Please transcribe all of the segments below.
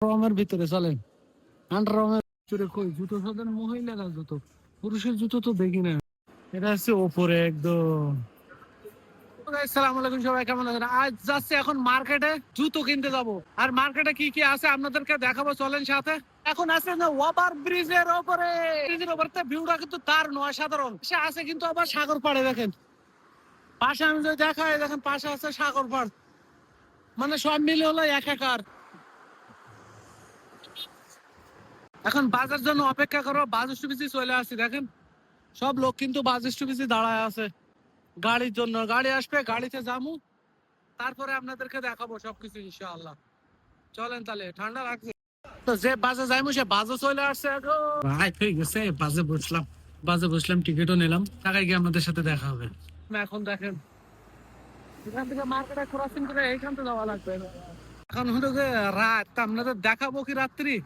রমের ভিতরে চলেন। আন্ডাররমের ভিতরে কই জুতো সাধারণ মহিলারা জুতো, পুরুষের জুতো তো দেখি না। এটা হচ্ছে ওপরে একদম। আসসালামু আলাইকুম, সবাই কেমন আছেন? আজ যাচ্ছি এখন মার্কেটে জুতো কিনতে যাব। আর মার্কেটে কি কি আছে আপনাদেরকে দেখাবো, চলেন সাথে। এখন আছে না ওভার ব্রিজের ওপরে, ব্রিজের ওপরে ভিউটা কিন্তু তার নয় সাধারণ সে আছে, কিন্তু আবার সাগর পাড়ে দেখেন পাশে। আমি যদি দেখাই দেখেন পাশে আছে সাগর পাড়, মানে সব মিলে হলো একাকার। এখন বাসের জন্য অপেক্ষা করো, বাস স্টপেজে চলে আসছি। দেখেন সব লোক কিন্তু বাস স্টপেজে দাঁড়ায় আছে গাড়ির জন্য। গাড়ি আসবে, গাড়িতে যাবো, তারপরে আপনাদেরকে দেখাবো সবকিছু ইনশাআল্লাহ। চলেন তাহলে, ঠান্ডা লাগছে তো। যে বাসে যাইমু সে বাসে চলে আসছে। রাইট হয়ে গেছে, বাসে বসলাম, টিকিটও নিলাম, টাকায় গিয়ে আপনাদের সাথে দেখা হবে। এখন দেখেন এখান থেকে মার্কেটে ক্রসিং করে এইখান থেকে যাওয়া লাগবে। এখন হলো যে রাত, আপনাদের দেখাবো কি রাত্রি।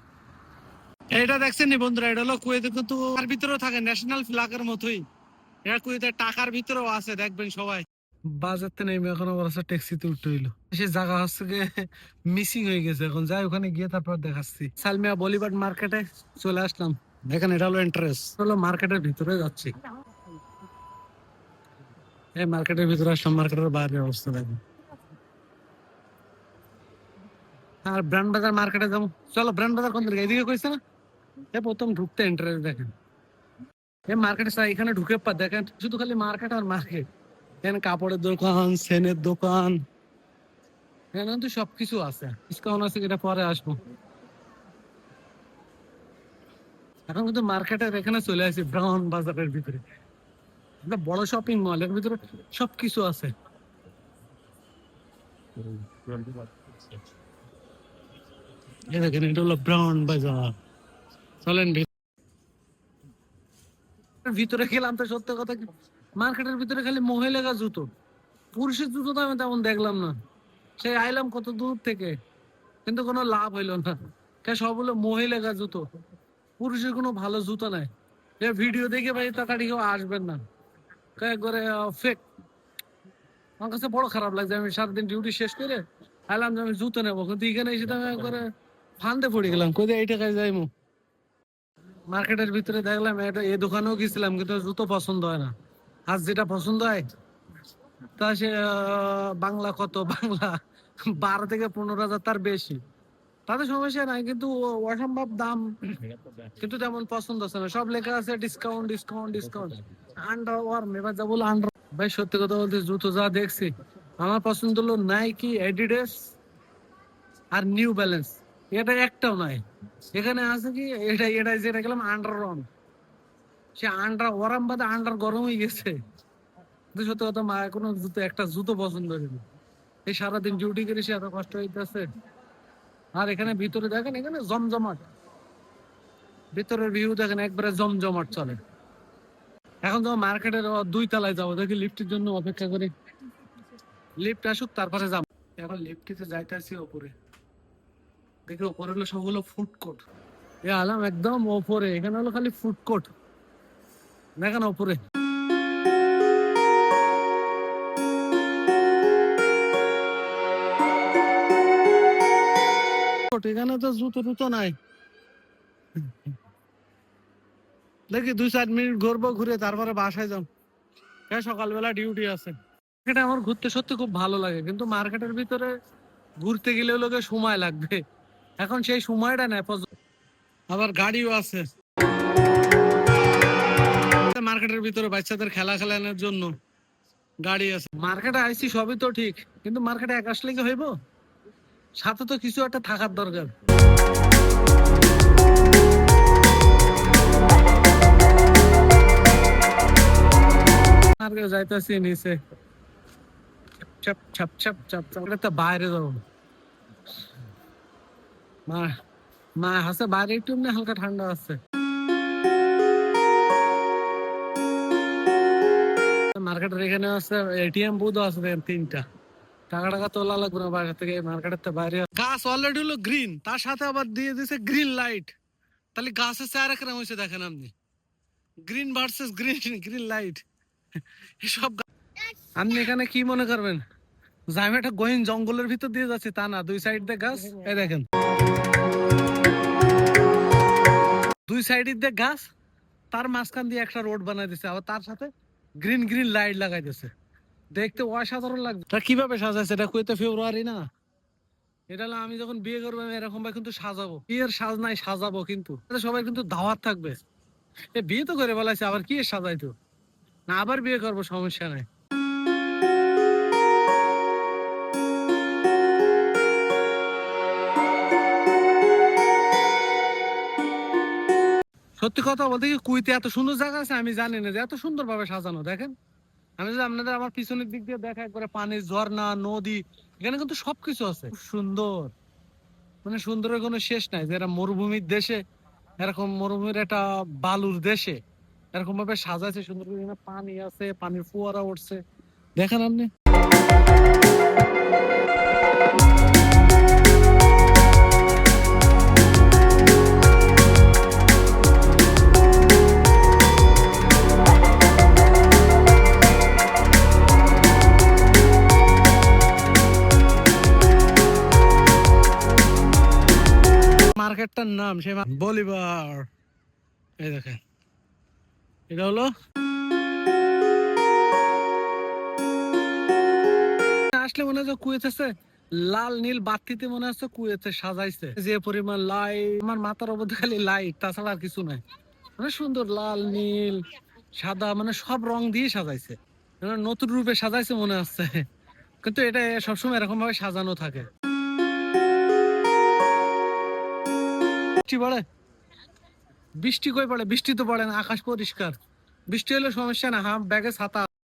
এটা দেখছেন নি বন্ধুরা, এটা হলো কুয়েতে, কিন্তু তার ভিতরেও থাকে ন্যাশনাল ফ্ল্যাগের মতোই। এটা কুয়েতে টাকার ভিতরেও আছে, দেখবেন সবাই। বাজারতে নেমে এখন আবার ট্যাক্সিতে উঠতে হইলো। সে জায়গা হচ্ছে গিয়ে মিসিং হয়ে গেছে, এখন যাই ওখানে গিয়ে তারপর দেখাচ্ছি। সালমিয়া বলিবার্ড মার্কেটে চলে আসলাম। দেখেন এটা হলো এন্ট্রেন্স, হলো মার্কেটের ভিতরে যাচ্ছি। এই মার্কেটের ভিতরে আসলাম, মার্কেটের বাইরের অবস্থা দেখেন। আর ব্র্যান্ড বাজার মার্কেটে যাবো, চলো। ব্র্যান্ড বাজার কোন দিকে, এদিকে কইছে না? প্রথম ঢুকতে এন্ট্রেন্স দেখেন। এই মার্কেটে এখানে ঢুকে পা দেখেন শুধু খালি মার্কেট আর মার্কেট। এখানে কাপড়ের দোকান, সেনের দোকান, এখানে কিন্তু সবকিছু আছে। ডিসকাউন্ট আছে, এটা পরে আসবো। এখন কিন্তু মার্কেটের এখানে চলে আসি, ব্রাউন বাজারের ভিতরে। একটা বড় শপিং মল, এর ভিতরে সবকিছু আছে। এই দেখেন এটা হলো ব্রাউন বাজার। চলেন ভিতরে গেলাম তো সত্য কথা কি, মার্কেটের ভিতরে খালি মহিলারা জুতো, পুরুষের জুতো তো আমি তেমন দেখলাম না। সে আইলাম কত দূর থেকে, কিন্তু কোনো লাভ হইলো না। সব হলো মহিলারা জুতো, পুরুষের কোনো ভালো জুতো নাই। ভিডিও দেখে ভাই তাড়াতাড়ি কেউ আসবেন না, একবারে ফেক। আমার কাছে বড় খারাপ লাগছে। আমি সারাদিন ডিউটি শেষ করে আইলাম যে আমি জুতো নেবো, কিন্তু এখানে এসে আমি একবারে ফান্দে পড়ে গেলাম, কোথায় এই টাকায় যাইমু। মার্কেটের ভিতরে দেখলাম এটা, এই দোকানেও গেছিলাম, কিন্তু জুতো পছন্দ হয় না। আজ যেটা পছন্দ হয় তা সে বাংলা কত, বাংলা 12 থেকে 15 হাজার, তার বেশি। তাদের সমস্যা নাই, কিন্তু অসম্ভব দাম, কিন্তু তেমন পছন্দ আছে না। সব লেখা আছে discount discount discount. Under warm, এবার যা বলো আন্ডার। ভাই সত্যি কথা বলতে জুতো যা দেখছি, আমার পছন্দ হলো নাইকি, অ্যাডিডাস আর নিউ ব্যালেন্স। এটা একটাও নাই এখানে। আছে কি এটা, যেটা গেলাম আন্ডার ওয়ার্ম, সে আন্ডার ওয়ার্ম বাদে আন্ডার গরম হয়ে গেছে। সত্যি কথা, মা কোনো জুতো, একটা জুতো পছন্দ হয়নি। এই সারাদিন ডিউটি করে সে এত কষ্ট হইতেছে। আর এখানে ভিতরে দেখেন, এখানে জমজমাট, ভিতরের ভিউ দেখেন একবারে জমজমাট চলে। এখন তো মার্কেটের 2 তলায় যাবো, দেখি লিফটের জন্য অপেক্ষা করি, লিফট আসুক তারপরে যাবো। এখন লিফটিতে যাইতেছি ওপরে, দেখি ওপরে হলো সবগুলো ফুড কোর্ট। এ আলাম একদম ওপরে, এখানে হলো খালি ফুড কোর্ট। দেখেন ওপরে এখানে তো জুতো টুতো নাই। দেখি 2-4 মিনিট ঘুরবো, ঘুরে তারপরে বাসায় যাম। সকালবেলা ডিউটি আছে। এটা আমার ঘুরতে সত্যি খুব ভালো লাগে, কিন্তু মার্কেটের ভিতরে ঘুরতে গেলে লোকে সময় লাগবে। এখন সেই সময়টা নেই। আবার গাড়িও আছে মার্কেটের ভিতরে, বাচ্চাদের খেলা খেলানোর জন্য গাড়ি আছে। মার্কেটে আইসি সবই তো ঠিক, কিন্তু মার্কেটে এক আসলে কি হইব, সাথে তো কিছু একটা থাকার দরকার। যাইতেছি নিচে, চাপ চাপ চাপ চাপ চাপ, বাইরে যাবো। মা মা হাসে, বাইরে একটু এমনি হালকা ঠান্ডা আছে। মার্কেটের এখানে আছে এটিএম বুথ আছে 3টা। টাকা টাকা তোলা লাগবে না বাসা থেকে, মার্কেটের বাইরে। গাছ অলরেডি হলো গ্রিন, তার সাথে আবার দিয়ে দিছে গ্রিন লাইট। তাহলে গাছের চেহারা কেমন হয়েছে দেখেন আপনি, green versus green, green light এসব। আপনি এখানে কি মনে করবেন যে আমি একটা গহীন জঙ্গলের ভিতর দিয়ে যাচ্ছি? তা না, 2 সাইড দিয়ে গাছ। এই দেখেন সাইডের দিয়ে গাছ, তার মাঝখান দিয়ে একটা রোড বানাই দিছে, আবার তার সাথে গ্রিন গ্রিন লাইট লাগাই দিছে, দেখতে অসাধারণ লাগছে। তা কিভাবে সাজাইছে এটা? কুয়েতে ফেব্রুয়ারি না, এটা হলো আমি যখন বিয়ে করবো আমি এরকম ভাবে কিন্তু সাজাবো, বিয়ের সাজ নাই সাজাবো, কিন্তু সবাই কিন্তু দাওয়াত থাকবে। এ বিয়ে তো করে বলাইছে, আবার কি সাজাইতো না, আবার বিয়ে করবো, সমস্যা নাই। সত্যি কথা বলতে কি, কুইতে এত সুন্দর জায়গা আছে আমি জানি না যে এত সুন্দর ভাবে সাজানো। দেখেন, আমি যদি আপনাদের আমার পিছনের দিক দিয়ে দেখা, একবারে পানি, ঝর্ণা, নদী, এখানে কিন্তু সবকিছু আছে, খুব সুন্দর। মানে সুন্দরের কোনো শেষ নাই। যে এরা মরুভূমির দেশে, এরকম মরুভূমির একটা বালুর দেশে এরকম ভাবে সাজাইছে সুন্দর করে, এখানে পানি আছে, পানির ফোয়ারা উঠছে, দেখেন আপনি। মার্কেটটার নাম সে বলিভার, এই দেখেন, এটা হলো আসলে মনে হচ্ছে কুয়েত আছে লাল নীল বাতিতে, মনে হচ্ছে কুয়েতে সাজাইছে, যে পরিমাণ লাইট, আমার মাথার মধ্যে খালি লাইট, তাছাড়া আর কিছু নাই। মানে সুন্দর লাল নীল সাদা, মানে সব রং দিয়ে সাজাইছে, মানে নতুন রূপে সাজাইছে মনে হচ্ছে। কিন্তু এটা সবসময় এরকম ভাবে সাজানো থাকে। বৃষ্টি পড়ে, বৃষ্টি কই পড়ে? বৃষ্টি তো পড়ে না, আকাশ পরিষ্কার। বৃষ্টি হলে সমস্যা না, ব্যাগে ছাতা।